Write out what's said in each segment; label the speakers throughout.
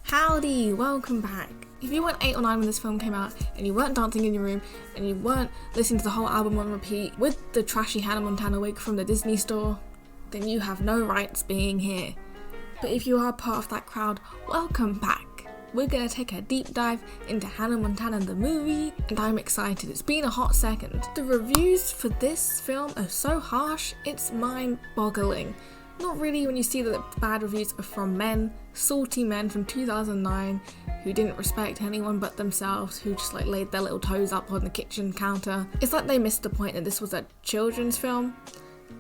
Speaker 1: Howdy, welcome back. If you weren't 8 or 9 when this film came out, and you weren't dancing in your room, and you weren't listening to the whole album on repeat with the trashy Hannah Montana wig from the Disney store, then you have no rights being here. But if you are part of that crowd, welcome back. We're gonna take a deep dive into Hannah Montana the movie, and I'm excited. It's been a hot second. The reviews for this film are so harsh, it's mind-boggling. Not really when you see that the bad reviews are from men, salty men from 2009 who didn't respect anyone but themselves, who just laid their little toes up on the kitchen counter. It's like they missed the point that this was a children's film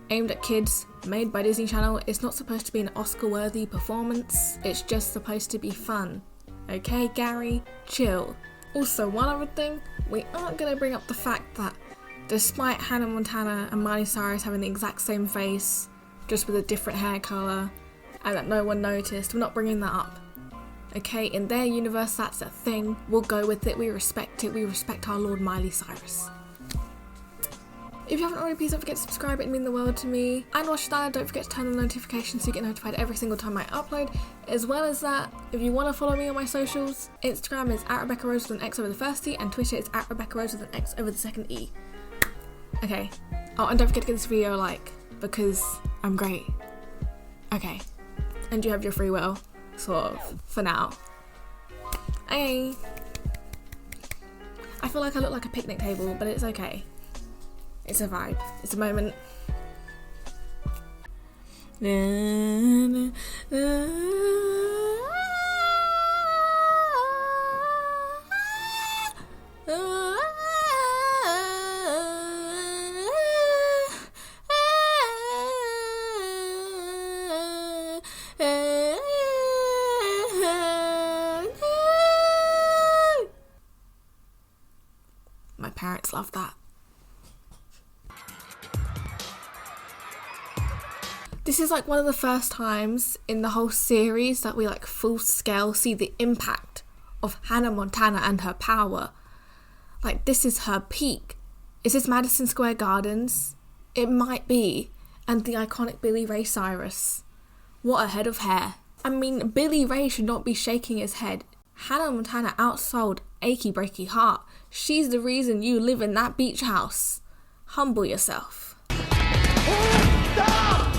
Speaker 1: aimed at kids, made by Disney Channel. It's not supposed to be an Oscar-worthy performance, it's just supposed to be fun. Okay, Gary, chill. Also, one other thing, we aren't going to bring up the fact that despite Hannah Montana and Miley Cyrus having the exact same face, just with a different hair colour, and that no one noticed, we're not bringing that up. Okay, in their universe that's a thing, we'll go with it, we respect our Lord Miley Cyrus. If you haven't already, please don't forget to subscribe, it'd mean the world to me. And watch that, don't forget to turn on the notifications so you get notified every single time I upload. As well as that, if you want to follow me on my socials, Instagram is @RebeccaRose with an X over the first E, and Twitter is @RebeccaRose with an X over the second E. Okay. Oh, and don't forget to give this video a like, because I'm great. Okay. And you have your free will, sort of, for now. Hey. I feel like I look like a picnic table, but it's okay. It's a vibe. It's a moment. My parents love that. This is like one of the first times in the whole series that we full scale see the impact of Hannah Montana and her power. Like, this is her peak. Is this Madison Square Gardens? It might be. And the iconic Billy Ray Cyrus. What a head of hair. I mean, Billy Ray should not be shaking his head. Hannah Montana outsold Achy Breaky Heart. She's the reason you live in that beach house. Humble yourself. Stop!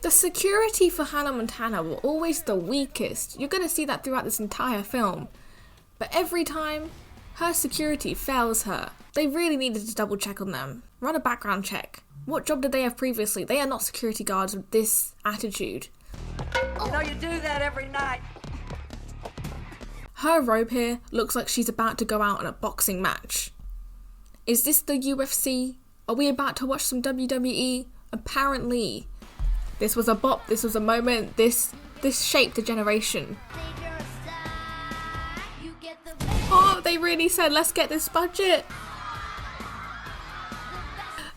Speaker 1: The security for Hannah Montana were always the weakest. You're going to see that throughout this entire film. But every time, her security fails her. They really needed to double check on them. Run a background check. What job did they have previously? They are not security guards with this attitude.
Speaker 2: You know you do that every night.
Speaker 1: Her robe here looks like she's about to go out on a boxing match. Is this the UFC? Are we about to watch some WWE? Apparently. This was a bop, this was a moment, this shaped a generation. Oh, they really said, let's get this budget.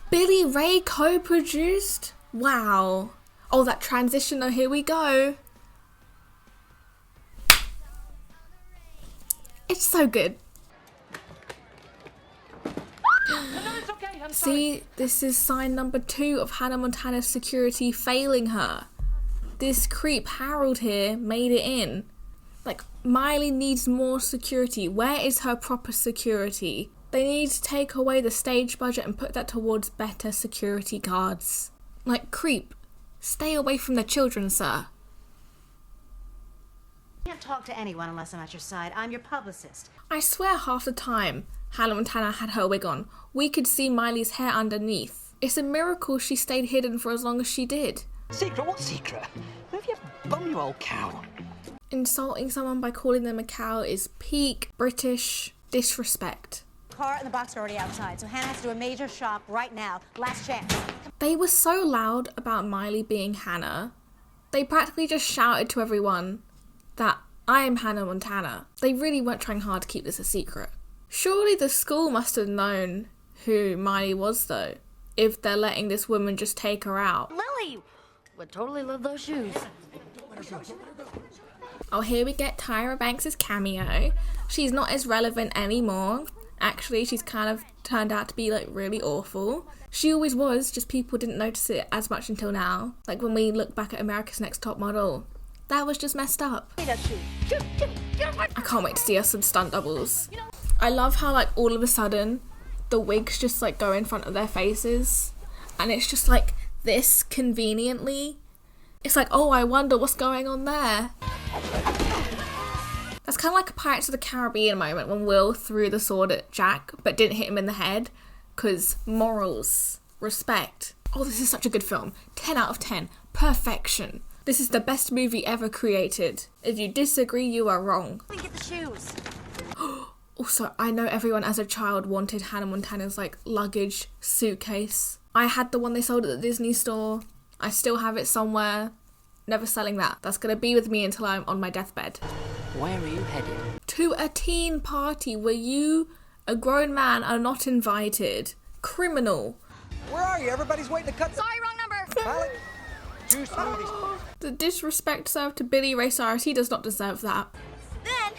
Speaker 1: Billy Ray co-produced? Wow. Oh, that transition though, here we go. It's so good. See, this is sign number 2 of Hannah Montana's security failing her. This creep Harold here made it in. Miley needs more security. Where is her proper security? They need to take away the stage budget and put that towards better security guards. Creep, stay away from the children, sir.
Speaker 3: I can't talk to anyone unless I'm at your side. I'm your publicist.
Speaker 1: I swear half the time Hannah Montana had her wig on, we could see Miley's hair underneath. It's a miracle she stayed hidden for as long as she did.
Speaker 2: Secret? What secret? Where have you bum, you old cow?
Speaker 1: Insulting someone by calling them a cow is peak British disrespect.
Speaker 3: Car and the box are already outside, so Hannah has to do a major shop right now. Last chance.
Speaker 1: They were so loud about Miley being Hannah. They practically just shouted to everyone that I am Hannah Montana. They really weren't trying hard to keep this a secret. Surely the school must have known who Miley was though, if they're letting this woman just take her out.
Speaker 3: Lily would totally love those shoes.
Speaker 1: Oh, here we get Tyra Banks' cameo. She's not as relevant anymore. Actually, she's kind of turned out to be really awful. She always was, just people didn't notice it as much until now. When we look back at America's Next Top Model, That was just messed up. I can't wait to see us some stunt doubles. I love how like all of a sudden the wigs just like go in front of their faces and it's just like this conveniently. It's like, oh, I wonder what's going on there. That's kind of like a Pirates of the Caribbean moment when Will threw the sword at Jack but didn't hit him in the head because morals, respect. Oh, this is such a good film. 10 out of 10. Perfection. This is the best movie ever created. If you disagree, you are wrong.
Speaker 3: Let me get the shoes.
Speaker 1: Also, I know everyone as a child wanted Hannah Montana's like luggage suitcase. I had the one they sold at the Disney store. I still have it somewhere. Never selling that. That's gonna be with me until I'm on my deathbed.
Speaker 2: Where are you headed?
Speaker 1: To a teen party where you, a grown man, are not invited. Criminal.
Speaker 4: Where are you? Everybody's waiting to cut the...
Speaker 3: Sorry, wrong number.
Speaker 4: Pilot, 2 smoothies.
Speaker 1: The disrespect served to Billy Ray Cyrus, he does not deserve that.
Speaker 3: Then,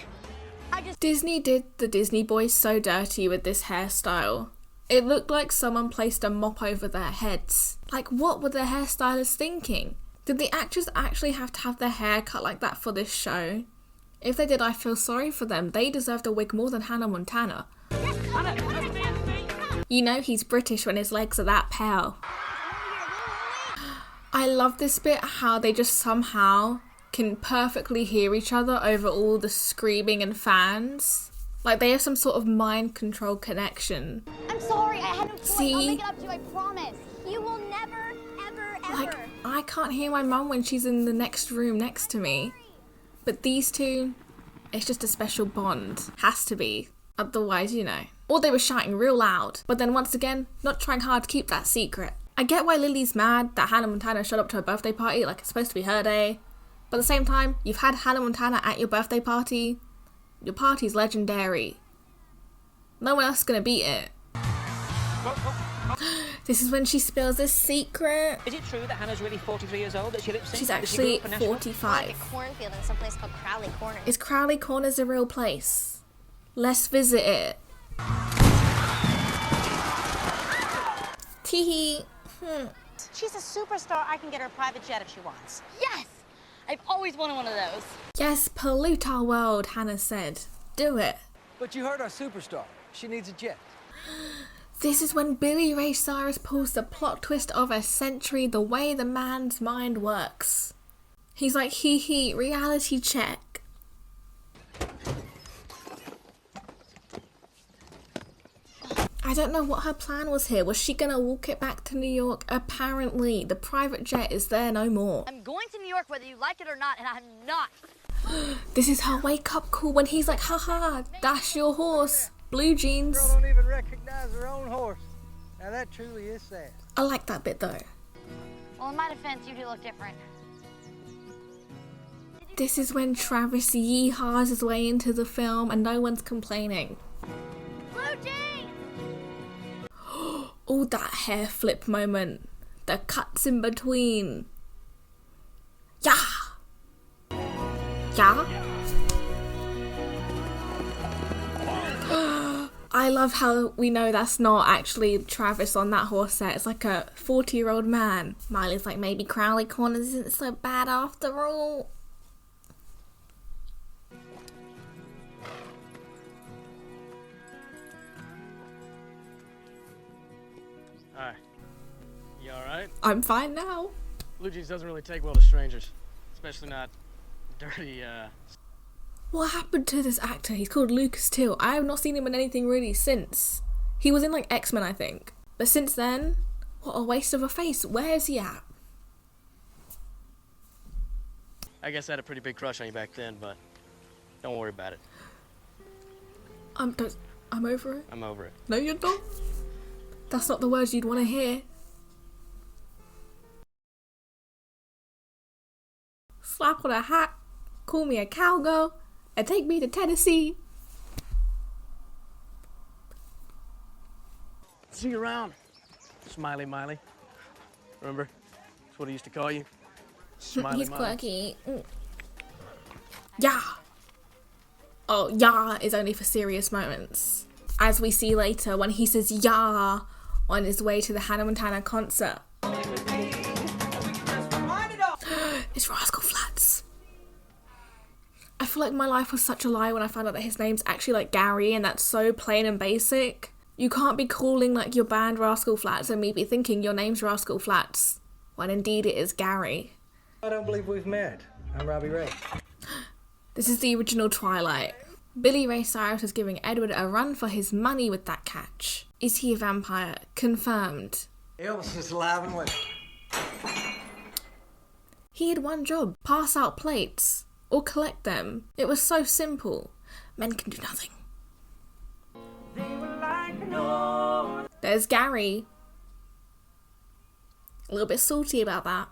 Speaker 3: I just...
Speaker 1: Disney did the Disney boys so dirty with this hairstyle. It looked like someone placed a mop over their heads. Like, what were the hairstylists thinking? Did the actors actually have to have their hair cut like that for this show? If they did, I feel sorry for them. They deserved a wig more than Hannah Montana. You know he's British when his legs are that pale. I love this bit, how they just somehow can perfectly hear each other over all the screaming and fans. Like they have some sort of mind control connection.
Speaker 5: I'm sorry, I had no choice.
Speaker 1: See?
Speaker 5: I'll make it up to you, I promise. You will never, ever, ever.
Speaker 1: Like, I can't hear my mum when she's in the next room next to me. But these two, it's just a special bond. Has to be. Otherwise, you know. Or they were shouting real loud. But then once again, not trying hard to keep that secret. I get why Lily's mad that Hannah Montana showed up to her birthday party like it's supposed to be her day. But at the same time, you've had Hannah Montana at your birthday party. Your party's legendary. No one else is gonna beat it. This is when she spills this secret.
Speaker 2: Is it true that Hannah's really 43 years old? That she lip syncs?
Speaker 1: She's actually
Speaker 5: Like
Speaker 1: 45.
Speaker 5: a cornfield in some place called Crowley Corner.
Speaker 1: Is Crowley Corners a real place? Let's visit it. Teehee.
Speaker 3: She's a superstar. I can get her a private jet if she wants.
Speaker 5: Yes! I've always wanted one of those.
Speaker 1: Yes, pollute our world, Hannah said. Do it.
Speaker 4: But you heard our superstar. She needs a jet.
Speaker 1: This is when Billy Ray Cyrus pulls the plot twist of a century, the way the man's mind works. He's like, hee hee, reality check. I don't know what her plan was here. Was she gonna walk it back to New York? Apparently, the private jet is there no more.
Speaker 5: I'm going to New York whether you like it or not, and I'm not.
Speaker 1: This is her wake up call when he's like, haha, dash your horse. Blue jeans.
Speaker 4: Girl don't even recognize her own horse. Now that truly is sad.
Speaker 1: I like that bit though.
Speaker 5: Well, in my defense, you do look different.
Speaker 1: This is when Travis yeehaws his way into the film and no one's complaining.
Speaker 5: Blue jeans!
Speaker 1: Oh, that hair flip moment. The cuts in between. Yeah! Yeah? I love how we know that's not actually Travis on that horse set. It's like a 40-year-old man. Miley's like, maybe Crowley Corners isn't so bad after all.
Speaker 6: Hi. You alright?
Speaker 1: I'm fine now.
Speaker 6: Blue jeans doesn't really take well to strangers. Especially not dirty,
Speaker 1: What happened to this actor? He's called Lucas Till. I have not seen him in anything really since. He was in like X-Men, I think. But since then, what a waste of a face. Where is he at?
Speaker 6: I guess I had a pretty big crush on you back then, but don't worry about it.
Speaker 1: I'm over it.
Speaker 6: I'm over it.
Speaker 1: No, you're not. That's not the words you'd want to hear. Slap on a hat, call me a cowgirl, and take me to Tennessee.
Speaker 6: See you around, Smiley Miley. Remember? That's what I used to call you. Smiley
Speaker 1: He's
Speaker 6: Miley.
Speaker 1: quirky. Yeah. Oh, yeah is only for serious moments. As we see later when he says yeah on his way to the Hannah Montana concert. It's Rascal Flats. feel like my life was such a lie when I found out that his name's actually like Gary, and that's so plain and basic. You can't be calling like your band Rascal Flatts and me be thinking your name's Rascal Flatts, when indeed it is Gary.
Speaker 4: I don't believe we've met. I'm Robbie Ray.
Speaker 1: This is the original Twilight. Billy Ray Cyrus is giving Edward a run for his money with that catch. Is he a vampire? Confirmed.
Speaker 4: Elvis is alive and well.
Speaker 1: He had one job: pass out plates or collect them. It was so simple. Men can do nothing. There's Gary. A little bit salty about that.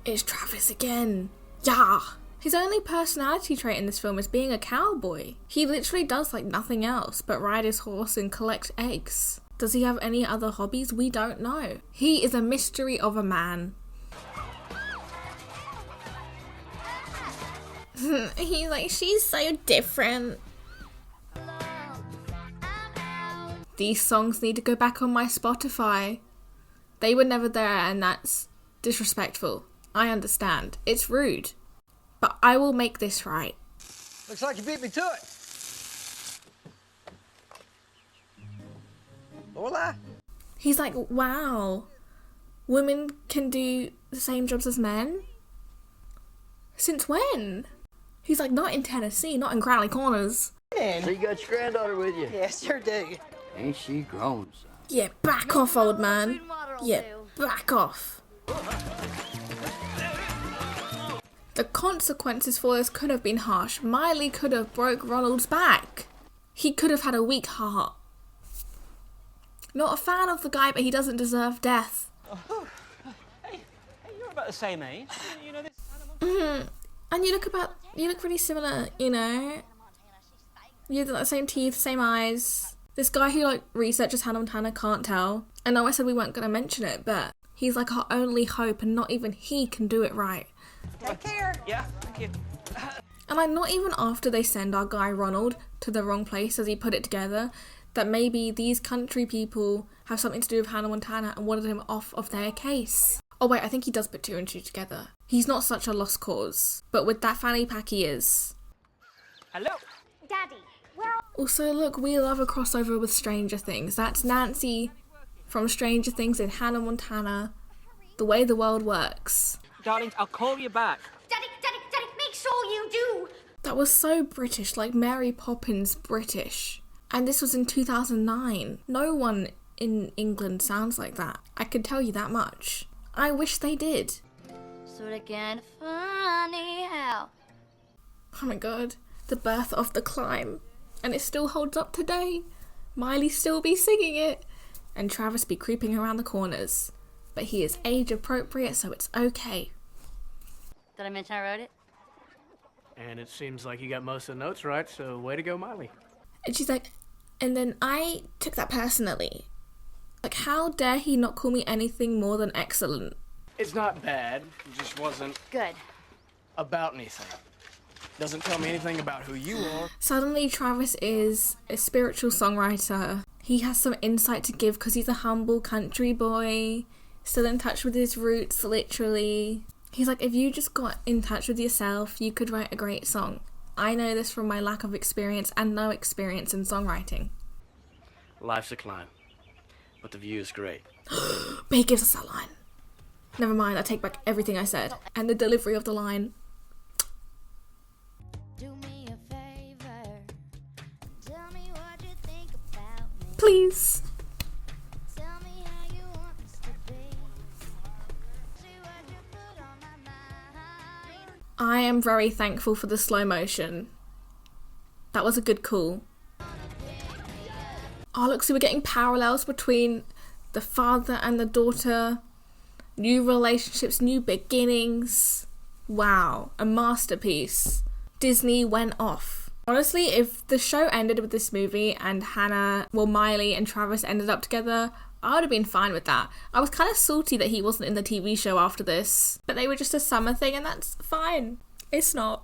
Speaker 1: It's Travis again. Yeah. His only personality trait in this film is being a cowboy. He literally does like nothing else but ride his horse and collect eggs. Does he have any other hobbies? We don't know. He is a mystery of a man. He's like, she's so different. These songs need to go back on my Spotify. They were never there, and that's disrespectful. I understand. It's rude. But I will make this right.
Speaker 4: Looks like you beat me to it. Hola.
Speaker 1: He's like, wow. Women can do the same jobs as men? Since when? He's like, not in Tennessee, not in Crowley Corners.
Speaker 2: So you got your granddaughter with you?
Speaker 4: Yeah, sure do.
Speaker 2: Ain't she grown, son?
Speaker 1: Yeah, back off, old man. Yeah, back off. The consequences for this could have been harsh. Miley could have broke Ronald's back. He could have had a weak heart. Not a fan of the guy, but he doesn't deserve death.
Speaker 7: Oh, hey, you're about the same age. You know this.
Speaker 1: And you look really similar, you know. You have the same teeth, same eyes. This guy who like researches Hannah Montana can't tell. I know I said we weren't going to mention it, but he's like our only hope, and not even he can do it right.
Speaker 3: Take care.
Speaker 7: Yeah, thank you.
Speaker 1: And like, not even after they send our guy Ronald to the wrong place as he put it together, that maybe these country people have something to do with Hannah Montana and wanted him off of their case. Oh wait, I think he does put two and two together. He's not such a lost cause, but with that fanny pack he is.
Speaker 7: Hello.
Speaker 5: Daddy, where are
Speaker 1: Also, look, we love a crossover with Stranger Things. That's Nancy from Stranger Things in Hannah Montana. The way the world works.
Speaker 7: Darlings, I'll call you back.
Speaker 5: Daddy, make sure you do.
Speaker 1: That was so British, like Mary Poppins British. And this was in 2009. No one in England sounds like that. I can tell you that much. I wish they did.
Speaker 5: Sorta kinda funny how.
Speaker 1: Oh my god. The birth of the climb. And it still holds up today. Miley still be singing it. And Travis be creeping around the corners. But he is age appropriate, so it's okay.
Speaker 5: Did I mention I wrote it?
Speaker 6: And it seems like you got most of the notes right, so way to go, Miley.
Speaker 1: And she's like, and then I took that personally. Like, how dare he not call me anything more than excellent?
Speaker 6: It's not bad, it just wasn't
Speaker 5: Good.
Speaker 6: about anything. Doesn't tell me anything about who you are.
Speaker 1: Suddenly, Travis is a spiritual songwriter. He has some insight to give because he's a humble country boy, still in touch with his roots, literally. He's like, if you just got in touch with yourself, you could write a great song. I know this from my lack of experience and no experience in songwriting.
Speaker 6: Life's a climb, but the view is great.
Speaker 1: But he gives us that line. Never mind, I take back everything I said. And the delivery of the line.
Speaker 5: Do me a favor. Tell me what you think about me.
Speaker 1: Please.
Speaker 5: Tell me how you want this to be. See what you put on my mind.
Speaker 1: I am very thankful for the slow motion. That was a good call. Oh, look, so we're getting parallels between the father and the daughter. New relationships, new beginnings. Wow, a masterpiece. Disney went off. Honestly, if the show ended with this movie and Miley and Travis ended up together, I would have been fine with that. I was kind of salty that he wasn't in the TV show after this, but they were just a summer thing and that's fine. It's not.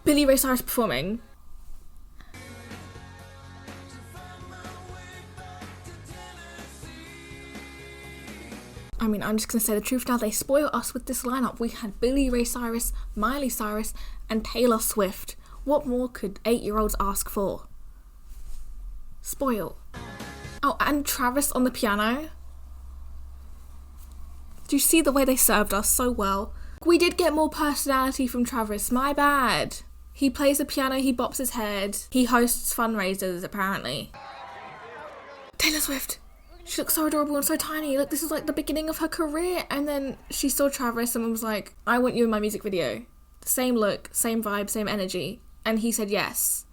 Speaker 1: Billy Ray Cyrus performing. I mean, I'm just gonna say the truth now. They spoil us with this lineup. We had Billy Ray Cyrus, Miley Cyrus, and Taylor Swift. What more could 8-year-olds ask for? Spoil. Oh, and Travis on the piano. Do you see the way they served us so well? We did get more personality from Travis, my bad. He plays the piano, he bops his head, he hosts fundraisers apparently. Taylor Swift. She looks so adorable and so tiny. Look, this is like the beginning of her career. And then she saw Travis and was like, I want you in my music video. Same look, same vibe, same energy. And he said yes.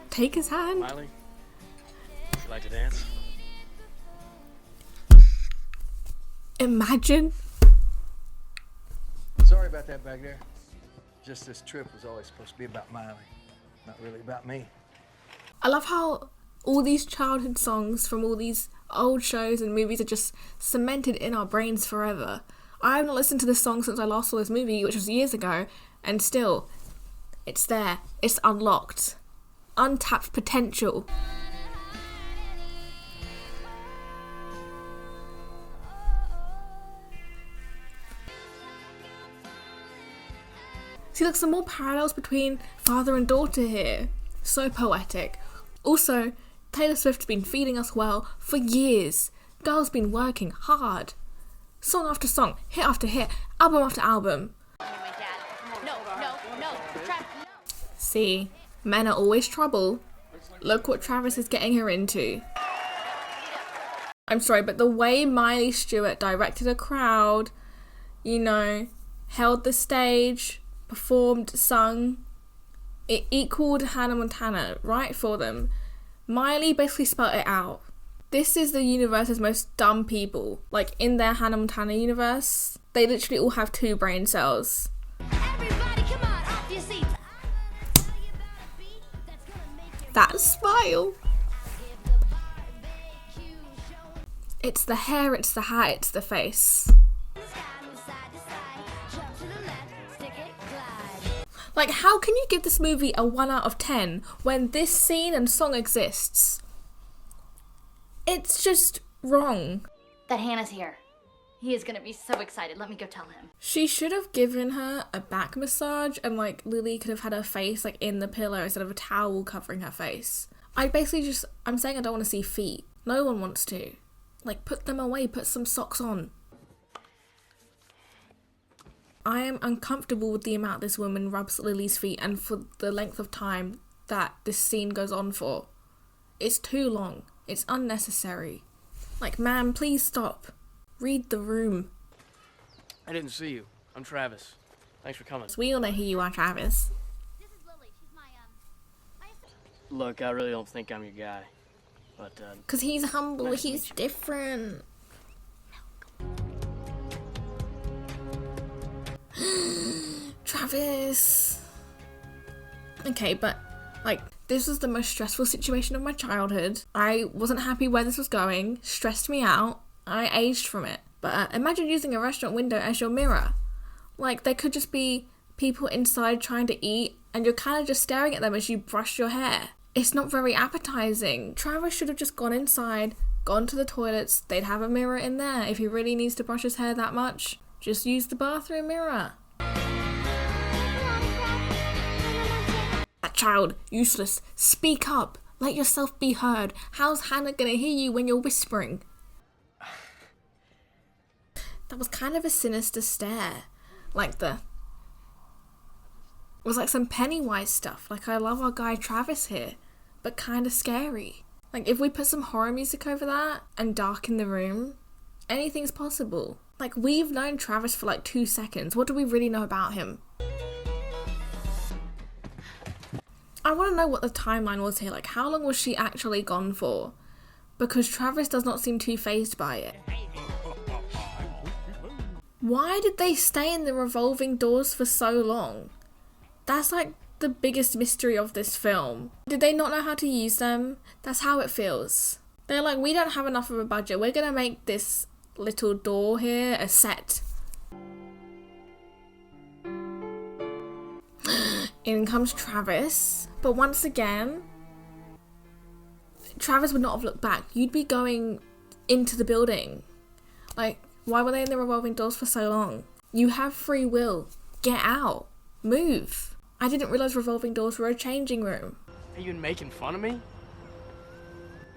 Speaker 1: Take his hand.
Speaker 6: Miley, would you like to dance?
Speaker 1: Imagine.
Speaker 4: Sorry about that back there. Just this trip was always supposed to be about Miley, not really about me.
Speaker 1: I love how all these childhood songs from all these old shows and movies are just cemented in our brains forever. I haven't listened to this song since I last saw this movie, which was years ago, and still, it's there. It's unlocked. Untapped potential. See, look, some more parallels between father and daughter here. So poetic. Also, Taylor Swift's been feeding us well for years. Girl's been working hard. Song after song, hit after hit, album after album. See, men are always trouble. Look what Travis is getting her into. I'm sorry, but the way Miley Stewart directed a crowd, you know, held the stage, performed, sung, it equaled Hannah Montana right for them. Miley basically spelled it out. This is the universe's most dumb people. Like, in their Hannah Montana universe, they literally all have 2 brain cells.
Speaker 5: Everybody come on, off your seats.
Speaker 1: That smile. It's the hair, it's the hat, it's the face. Like, how can you give this movie a 1 out of 10 when this scene and song exists? It's just wrong.
Speaker 8: That Hannah's here. He is gonna be so excited. Let me go tell him.
Speaker 1: She should have given her a back massage and, like, Lily could have had her face, like, in the pillow instead of a towel covering her face. I'm saying I don't want to see feet. No one wants to. Like, put them away, put some socks on. I am uncomfortable with the amount this woman rubs Lily's feet and for the length of time that this scene goes on for. It's too long. It's unnecessary. Like, ma'am, please stop. Read the room.
Speaker 6: I didn't see you. I'm Travis. Thanks for coming.
Speaker 1: We all know who you are, Travis.
Speaker 5: This is Lily. She's my
Speaker 6: Look, I really don't think I'm your guy. But,
Speaker 1: Because he's humble,
Speaker 6: Nice to
Speaker 1: he's
Speaker 6: meet you.
Speaker 1: different. Travis. Okay, but, like, this was the most stressful situation of my childhood. I wasn't happy where this was going, stressed me out. I aged from it. But imagine using a restaurant window as your mirror. Like, there could just be people inside trying to eat, and you're kind of just staring at them as you brush your hair. It's not very appetizing. Travis should have just gone inside, gone to the toilets. They'd have a mirror in there. If he really needs to brush his hair that much, just use the bathroom mirror. That child, useless. Speak up. Let yourself be heard. How's Hannah gonna hear you when you're whispering? That was kind of a sinister stare. It was like some Pennywise stuff. Like, I love our guy Travis here, but kind of scary. Like, if we put some horror music over that and darken the room, anything's possible. Like, we've known Travis for like 2 seconds. What do we really know about him? I want to know what the timeline was here. Like, how long was she actually gone for? Because Travis does not seem too fazed by it. Why did they stay in the revolving doors for so long? That's like the biggest mystery of this film. Did they not know how to use them? That's how it feels. They're like, we don't have enough of a budget. We're gonna make this little door here a set. In comes Travis. But once again, Travis would not have looked back. You'd be going into the building. Like, why were they in the revolving doors for so long? You have free will. Get out. Move. I didn't realise revolving doors were a changing room.
Speaker 6: Are you making fun of me?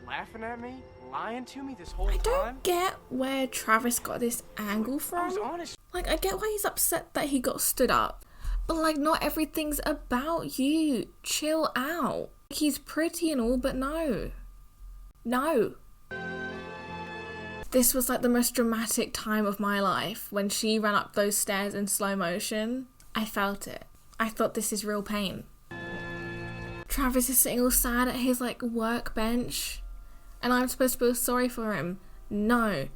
Speaker 6: Laughing at me? Lying to me this whole
Speaker 1: I
Speaker 6: time?
Speaker 1: don't get where Travis got this angle
Speaker 6: I was
Speaker 1: from.
Speaker 6: honest.
Speaker 1: Like, I get why he's upset that he got stood up. But, like, not everything's about you. Chill out. He's pretty and all, but no. No. This was, like, the most dramatic time of my life. When she ran up those stairs in slow motion, I felt it. I thought, this is real pain. Travis is sitting all sad at his, like, workbench. And I'm supposed to feel sorry for him. No.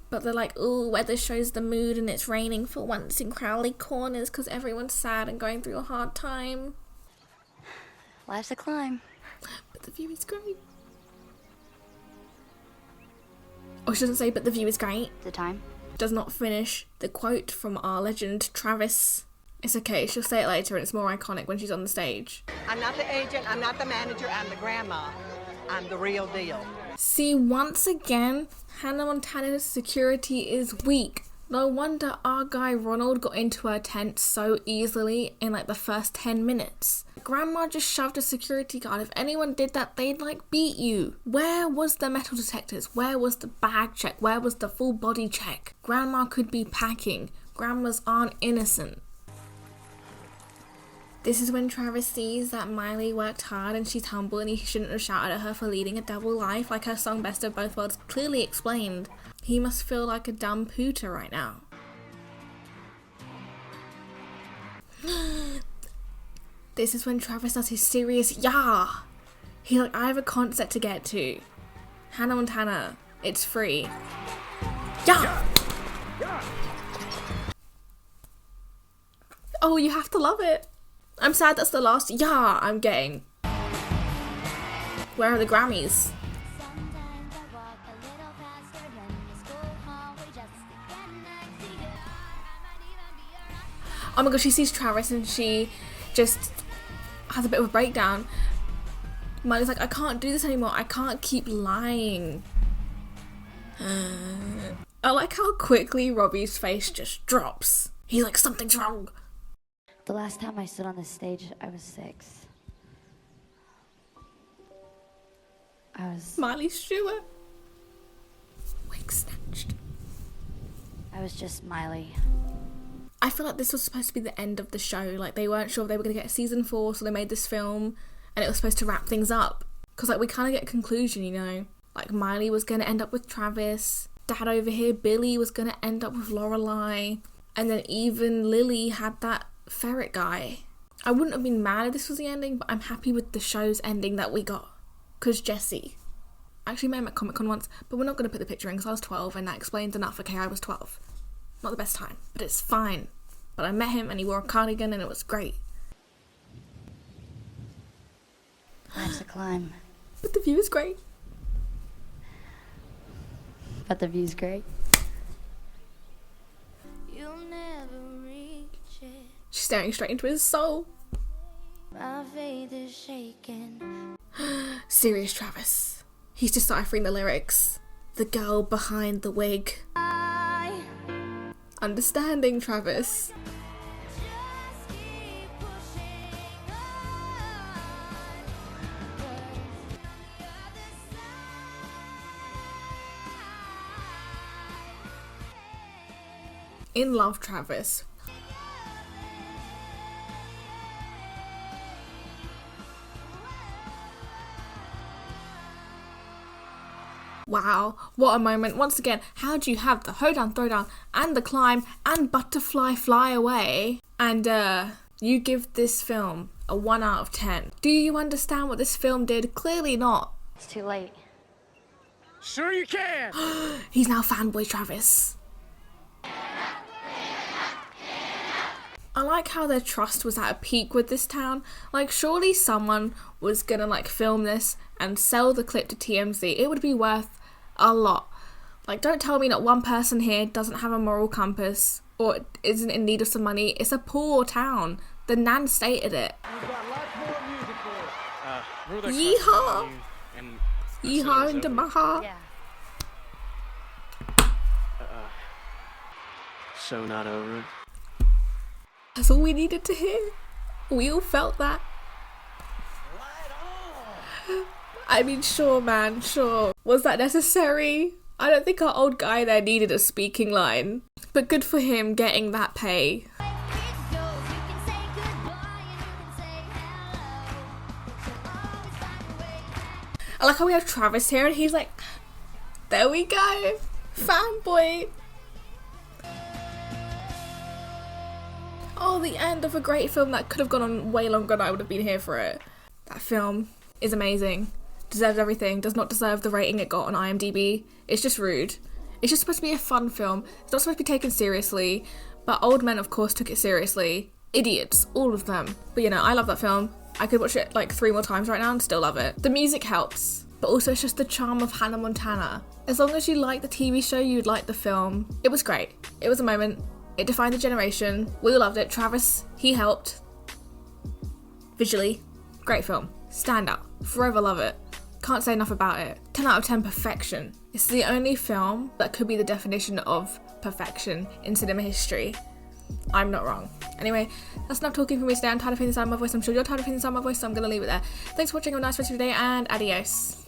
Speaker 1: But they're like, ooh, weather shows the mood and it's raining for once in Crowley Corners because everyone's sad and going through a hard time.
Speaker 8: Life's a climb.
Speaker 1: But the view is great. Oh, she doesn't say, but the view is great.
Speaker 8: The time?
Speaker 1: Does not finish the quote from our legend, Travis. It's okay, she'll say it later and it's more iconic when she's on the stage.
Speaker 2: I'm not the agent, I'm not the manager, I'm the grandma. I'm the real deal.
Speaker 1: See, once again, Hannah Montana's security is weak. No wonder our guy Ronald got into her tent so easily in like the first 10 minutes. Grandma just shoved a security guard. If anyone did that, they'd like beat you. Where was the metal detectors? Where was the bag check? Where was the full body check? Grandma could be packing. Grandmas aren't innocent. This is when Travis sees that Miley worked hard and she's humble and he shouldn't have shouted at her for leading a double life like her song Best of Both Worlds clearly explained. He must feel like a dumb pooter right now. This is when Travis does his serious yah. He's like, I have a concert to get to. Hannah Montana, it's free. Yah! Oh, you have to love it. I'm sad that's the last yah I'm getting. Where are the Grammys?
Speaker 5: Sometimes I walk a little faster than the school hallway just to get next to you. I might even be around.
Speaker 1: Oh my gosh, she sees Travis and she just has a bit of a breakdown. Miley's like, I can't do this anymore. I can't keep lying. I like how quickly Robbie's face just drops. He's like, something's wrong.
Speaker 8: The last time I stood on this stage, I was 6.
Speaker 1: Miley Stewart. Wig snatched.
Speaker 8: I was just Miley.
Speaker 1: I feel like this was supposed to be the end of the show. Like, they weren't sure if they were going to get a season 4, so they made this film, and it was supposed to wrap things up. Because, like, we kind of get a conclusion, you know? Like, Miley was going to end up with Travis. Dad over here, Billy, was going to end up with Lorelai. And then even Lily had that ferret guy. I wouldn't have been mad if this was the ending, but I'm happy with the show's ending that we got. Because Jesse. I actually met him at Comic-Con once, but we're not going to put the picture in because I was 12, and that explains enough. Okay, I was 12. Not the best time, but it's fine. But I met him and he wore a cardigan and it was great.
Speaker 8: Life's a climb.
Speaker 1: But the view is great.
Speaker 8: But the view's great.
Speaker 5: You'll never reach it.
Speaker 1: She's staring straight into his soul.
Speaker 5: My faith is shaking.
Speaker 1: Serious Travis. He's deciphering the lyrics. The girl behind the wig. Understanding Travis.
Speaker 5: Just keep pushing on. 'Cause on the other side.
Speaker 1: In love, Travis. Wow, what a moment. Once again, how do you have the hoedown, throwdown, and the climb, and butterfly fly away, and you give this film a 1 out of 10? Do you understand what this film did? Clearly not.
Speaker 8: It's too late.
Speaker 6: Sure you can!
Speaker 1: He's now fanboy Travis. I like how their trust was at a peak with this town. Like, surely someone was gonna, like, film this and sell the clip to TMZ. It would be worth a lot. Like, don't tell me not one person here doesn't have a moral compass or isn't in need of some money. It's a poor town. The Nan stated it.
Speaker 6: We've got lots more music for you.
Speaker 1: Yeehaw!
Speaker 6: And
Speaker 1: Yeehaw into my heart.
Speaker 8: Yeah.
Speaker 6: So not over it.
Speaker 1: That's all we needed to hear. We all felt that. I mean, sure, man, sure. Was that necessary? I don't think our old guy there needed a speaking line. But good for him getting that pay. I like how we have Travis here and he's like, there we go, fanboy. Oh, the end of a great film that could have gone on way longer and I would have been here for it. That film is amazing. Deserves everything. Does not deserve the rating it got on IMDb. It's just rude. It's just supposed to be a fun film. It's not supposed to be taken seriously. But old men, of course, took it seriously. Idiots. All of them. But you know, I love that film. I could watch it like 3 more times right now and still love it. The music helps. But also it's just the charm of Hannah Montana. As long as you like the TV show, you'd like the film. It was great. It was a moment. It defined the generation. We all loved it. Travis, he helped. Visually, great film. Stand up. Forever love it. Can't say enough about it. 10 out of 10 perfection. It's the only film that could be the definition of perfection in cinema history. I'm not wrong. Anyway, that's enough talking for me today. I'm tired of hearing the sound of my voice. I'm sure you're tired of hearing the sound of my voice, so I'm going to leave it there. Thanks for watching. Have a nice rest of your day, and adios.